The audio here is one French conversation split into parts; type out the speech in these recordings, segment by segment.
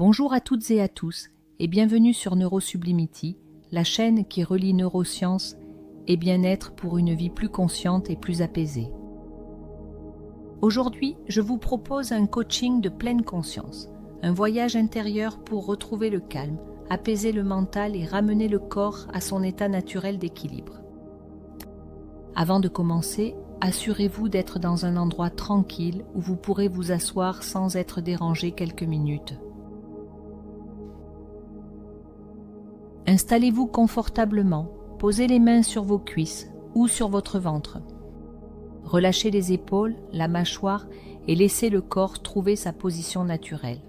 Bonjour à toutes et à tous et bienvenue sur Neurosublimity, la chaîne qui relie neurosciences et bien-être pour une vie plus consciente et plus apaisée. Aujourd'hui, je vous propose un coaching de pleine conscience, un voyage intérieur pour retrouver le calme, apaiser le mental et ramener le corps à son état naturel d'équilibre. Avant de commencer, assurez-vous d'être dans un endroit tranquille où vous pourrez vous asseoir sans être dérangé quelques minutes. Installez-vous confortablement, posez les mains sur vos cuisses ou sur votre ventre. Relâchez les épaules, la mâchoire et laissez le corps trouver sa position naturelle.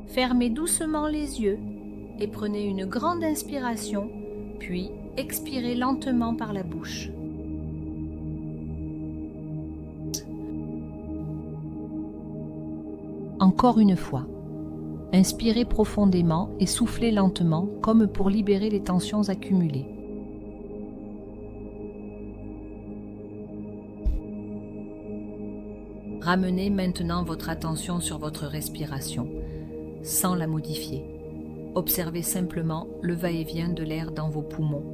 Fermez doucement les yeux et prenez une grande inspiration, puis expirez lentement par la bouche. Encore une fois, inspirez profondément et soufflez lentement comme pour libérer les tensions accumulées. Ramenez maintenant votre attention sur votre respiration, sans la modifier. Observez simplement le va-et-vient de l'air dans vos poumons.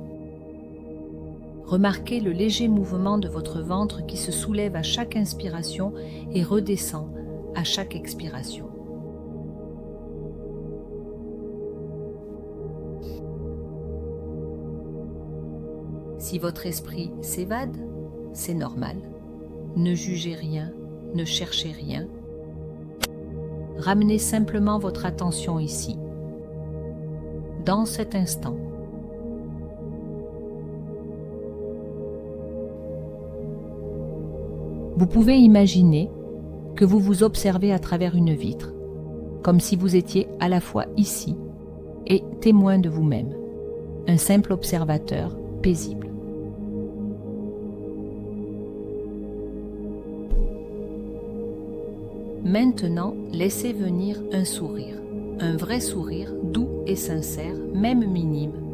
Remarquez le léger mouvement de votre ventre qui se soulève à chaque inspiration et redescend à chaque expiration. Si votre esprit s'évade, c'est normal. Ne jugez rien, ne cherchez rien. Ramenez simplement votre attention ici, dans cet instant. Vous pouvez imaginer que vous vous observez à travers une vitre, comme si vous étiez à la fois ici et témoin de vous-même, un simple observateur paisible. Maintenant, laissez venir un sourire, un vrai sourire doux et sincère, même minime.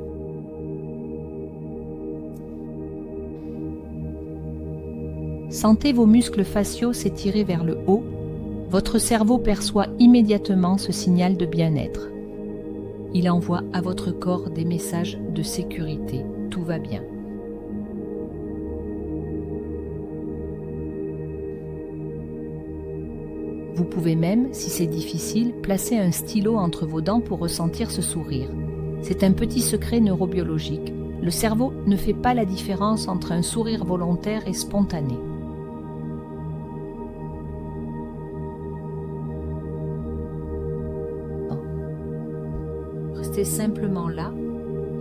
Sentez vos muscles faciaux s'étirer vers le haut. Votre cerveau perçoit immédiatement ce signal de bien-être. Il envoie à votre corps des messages de sécurité. Tout va bien. Vous pouvez même, si c'est difficile, placer un stylo entre vos dents pour ressentir ce sourire. C'est un petit secret neurobiologique. Le cerveau ne fait pas la différence entre un sourire volontaire et spontané. Restez simplement là,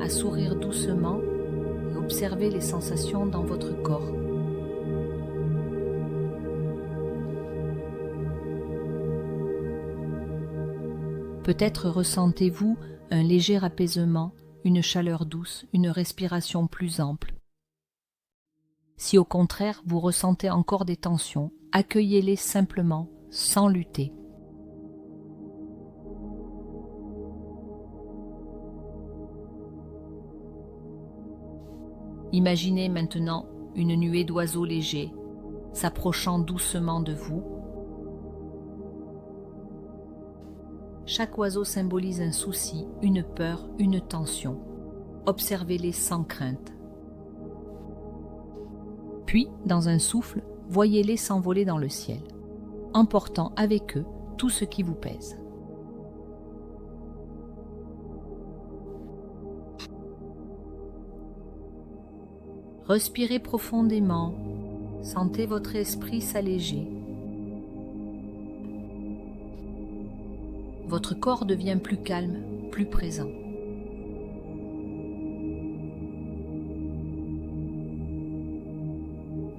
à sourire doucement et observez les sensations dans votre corps. Peut-être ressentez-vous un léger apaisement, une chaleur douce, une respiration plus ample. Si au contraire vous ressentez encore des tensions, accueillez-les simplement, sans lutter. Imaginez maintenant une nuée d'oiseaux légers s'approchant doucement de vous. Chaque oiseau symbolise un souci, une peur, une tension. Observez-les sans crainte. Puis, dans un souffle, voyez-les s'envoler dans le ciel, emportant avec eux tout ce qui vous pèse. Respirez profondément, sentez votre esprit s'alléger. Votre corps devient plus calme, plus présent.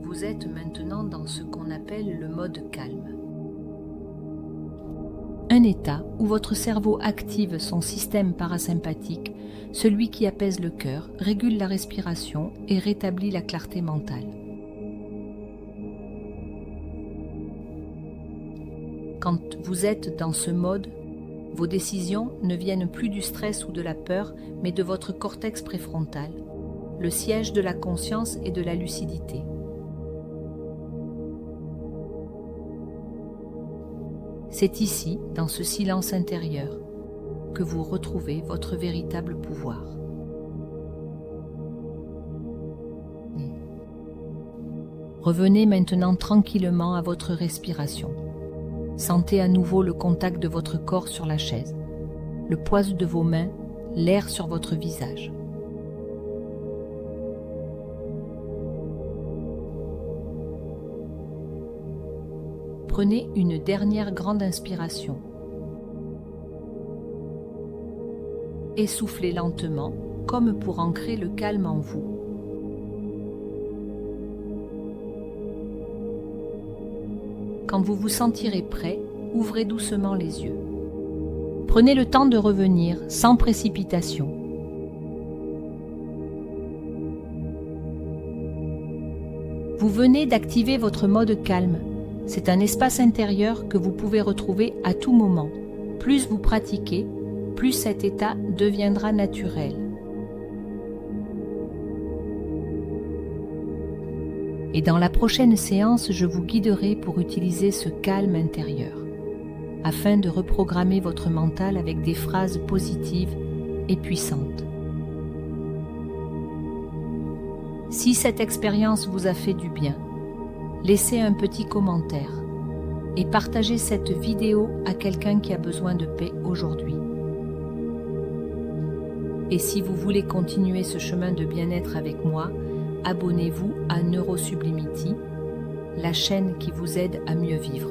Vous êtes maintenant dans ce qu'on appelle le mode calme. Un état où votre cerveau active son système parasympathique, celui qui apaise le cœur, régule la respiration et rétablit la clarté mentale. Quand vous êtes dans ce mode, vos décisions ne viennent plus du stress ou de la peur, mais de votre cortex préfrontal, le siège de la conscience et de la lucidité. C'est ici, dans ce silence intérieur, que vous retrouvez votre véritable pouvoir. Revenez maintenant tranquillement à votre respiration. Sentez à nouveau le contact de votre corps sur la chaise, le poids de vos mains, l'air sur votre visage. Prenez une dernière grande inspiration. Et soufflez lentement, comme pour ancrer le calme en vous. Quand vous vous sentirez prêt, ouvrez doucement les yeux. Prenez le temps de revenir sans précipitation. Vous venez d'activer votre mode calme. C'est un espace intérieur que vous pouvez retrouver à tout moment. Plus vous pratiquez, plus cet état deviendra naturel. Et dans la prochaine séance, je vous guiderai pour utiliser ce calme intérieur, afin de reprogrammer votre mental avec des phrases positives et puissantes. Si cette expérience vous a fait du bien, laissez un petit commentaire et partagez cette vidéo à quelqu'un qui a besoin de paix aujourd'hui. Et si vous voulez continuer ce chemin de bien-être avec moi, abonnez-vous à Neurosublimity, la chaîne qui vous aide à mieux vivre.